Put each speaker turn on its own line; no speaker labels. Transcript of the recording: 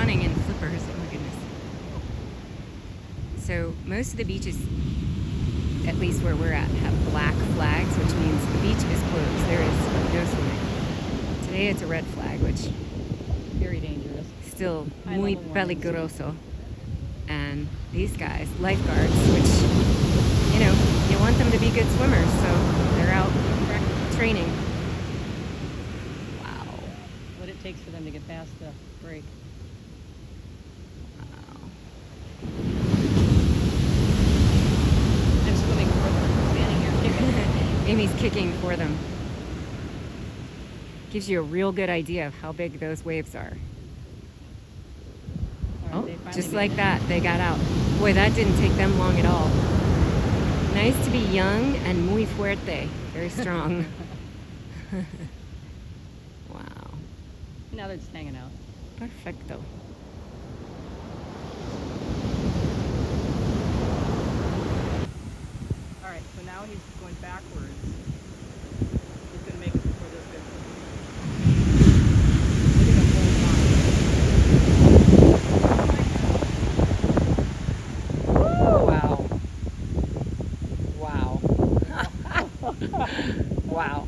running in flippers. Oh my goodness. So most of the beaches, at least where we're at, have black flags, which means the beach is closed. There is no swimming. Today it's a red flag, which
Very dangerous.
still
High
muy
level warnings.
peligroso. And these guys, lifeguards, which, you know, you want them to be good swimmers, so they're out training. Wow.
What it takes for them to get past the break.
Wow.
I'm swimming for them. Standing here kicking.
Amy's kicking for them. Gives you a real good idea of how big those waves are.
All
Oh,
right, they finally
just
made
like
it.
that, they got out. Boy, that didn't take them long at all. Nice to be young and muy fuerte. Very strong. Wow.
Now they're just hanging out.
Perfecto.
All right, so now he's going backwards. He's going to make it before this gets. Look at the whole line. Wow. Wow.
Wow.